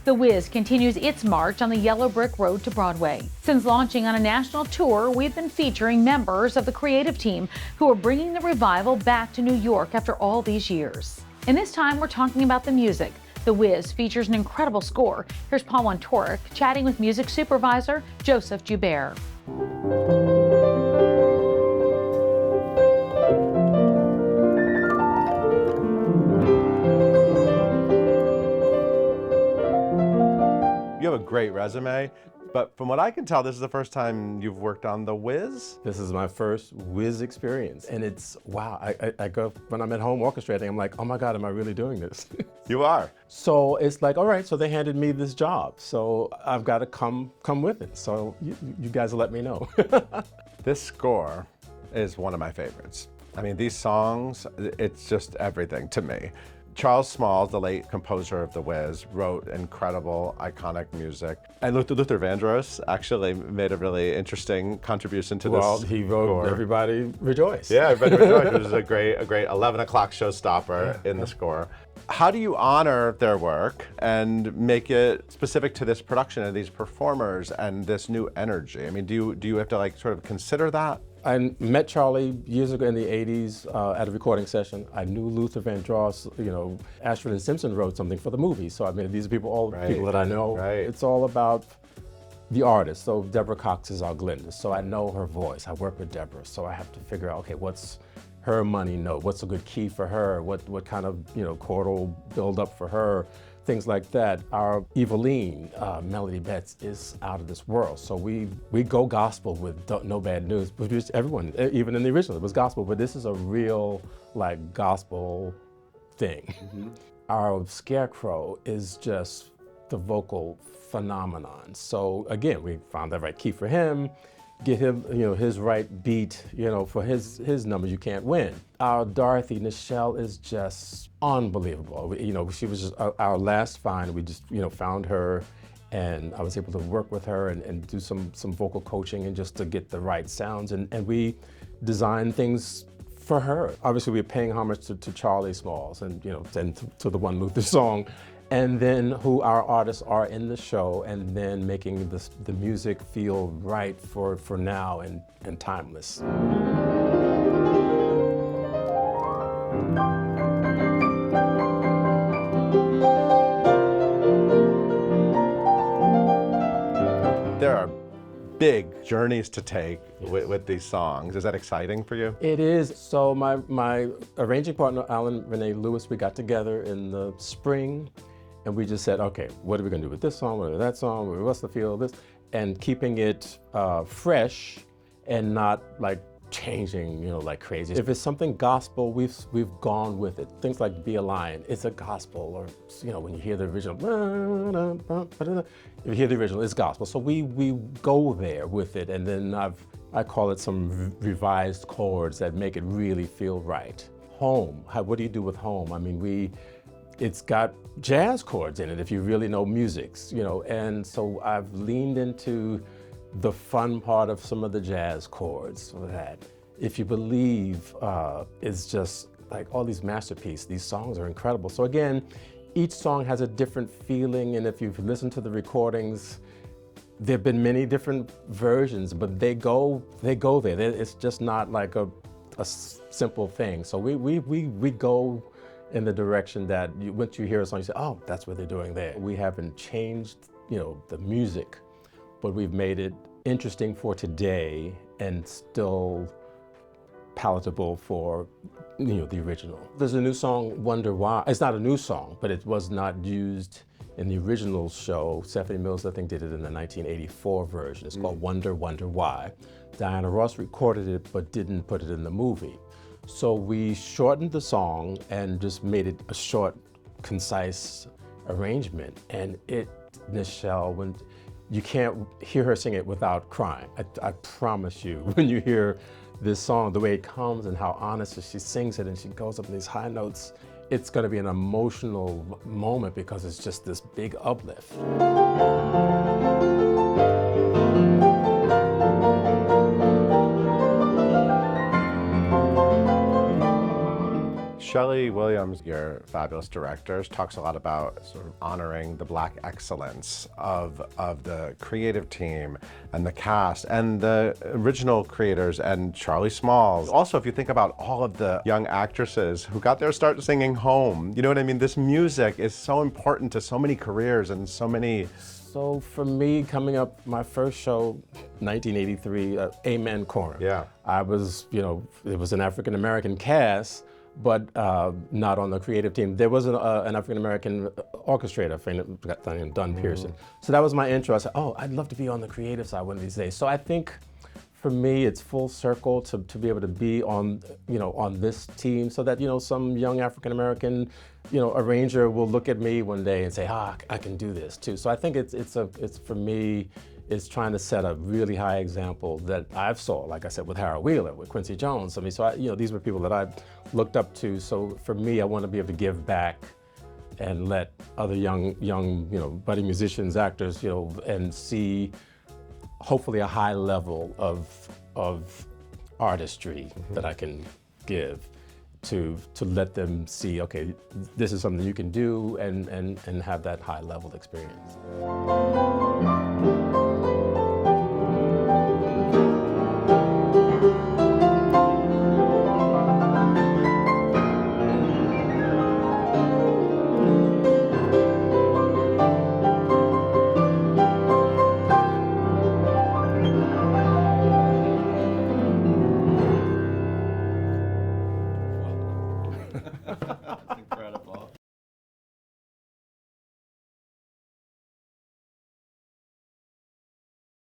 The WIZ continues its march on the yellow brick road to Broadway. Since launching on a national tour, we've been featuring members of the creative team who are bringing the revival back to New York after all these years. And this time we're talking about the music. The WIZ features an incredible score. Here's Paul Wontorek chatting with music supervisor Joubert. You have a great resume, but from what I can tell, this is the first time you've worked on the WIZ? This is my first WIZ experience, and it's, wow, I go, when I'm at home orchestrating, I'm like, oh my God, am I really doing this? You are. So it's like, all right, so they handed me this job, so I've got to come with it. So you guys let me know. This score is one of my favorites. I mean, these songs, it's just everything to me. Charles Smalls, the late composer of the WIZ, wrote incredible, iconic music. And Luther Vandross actually made a really interesting contribution to this. Well, he wrote score. Everybody Rejoice. Yeah, Everybody Rejoice, which is a great 11 o'clock showstopper in the score. How do you honor their work and make it specific to this production and these performers and this new energy? I mean, do you have to like sort of consider that? I met Charlie years ago in the 80s at a recording session. I knew Luther Vandross, you know, Ashford and Simpson wrote something for the movie. So I mean, these are people, people that I know. Right. It's all about the artist. So Deborah Cox is our Glinda. So I know her voice. I work with Deborah. So I have to figure out, okay, what's her money note? What's a good key for her? What kind of, you know, chordal build up for her? Things like that. Our Eveline, Melody Betts, is out of this world. So we go gospel with No Bad News, which is everyone, even in the original, it was gospel, but this is a real like gospel thing. Mm-hmm. Our Scarecrow is just the vocal phenomenon. So again, we found that right key for him, get him, you know, his right beat, you know, for his numbers, you can't win. Our Dorothy Nichelle is just unbelievable. You know, she was just our last find. We just, you know, found her, and I was able to work with her and do some vocal coaching and just to get the right sounds. And we designed things for her. Obviously, we're paying homage to Charlie Smalls and, you know, and to the one Luther song. And then who our artists are in the show, and then making the music feel right for now and timeless. There are big journeys to take with these songs. Is that exciting for you? It is. So my arranging partner, Alan Renee Lewis, we got together in the spring. And we just said, okay, what are we gonna do with this song, or that song, what's the feel of this? And keeping it fresh and not like changing, you know, like crazy. If it's something gospel, we've gone with it. Things like Be a Lion, it's a gospel, or, you know, when you hear the original, if you hear the original, it's gospel. So we go there with it, and then I call it some revised chords that make it really feel right. Home, what do you do with home? I mean, it's got jazz chords in it if you really know music, you know, and so I've leaned into the fun part of some of the jazz chords for that. If You Believe is just like all these masterpieces. These songs are incredible. So again, each song has a different feeling, and if you've listened to the recordings, there have been many different versions, but they go there. It's just not like a simple thing. So we go in the direction that once you hear a song, you say, oh, that's what they're doing there. We haven't changed, you know, the music, but we've made it interesting for today and still palatable for, you know, the original. There's a new song, Wonder Why. It's not a new song, but it was not used in the original show. Stephanie Mills, I think, did it in the 1984 version. It's called Wonder Why. Diana Ross recorded it, but didn't put it in the movie. So we shortened the song and just made it a short, concise arrangement. And Nichelle, when you can't hear her sing it without crying. I promise you, when you hear this song, the way it comes and how honest she sings it, and she goes up in these high notes, it's gonna be an emotional moment because it's just this big uplift. Shelley Williams, your fabulous director, talks a lot about sort of honoring the Black excellence of the creative team and the cast and the original creators and Charlie Smalls. Also, if you think about all of the young actresses who got their start singing Home, you know what I mean? This music is so important to so many careers and so many. So for me, coming up, my first show, 1983, Amen Corner. Yeah. I was, it was an African-American cast, but not on the creative team. There was an African-American orchestrator, Dunn Pearson. So that was my intro. I said, oh, I'd love to be on the creative side one of these days. So I think for me, it's full circle to be able to be on, on this team so that, some young African-American, arranger will look at me one day and say, I can do this too. So I think it's for me, it's trying to set a really high example that I've saw, like I said, with Harold Wheeler, with Quincy Jones. I mean, so these were people that I looked up to. So for me, I want to be able to give back and let other young, budding musicians, actors, and see hopefully a high level of artistry that I can give to let them see, okay, this is something you can do and have that high level experience.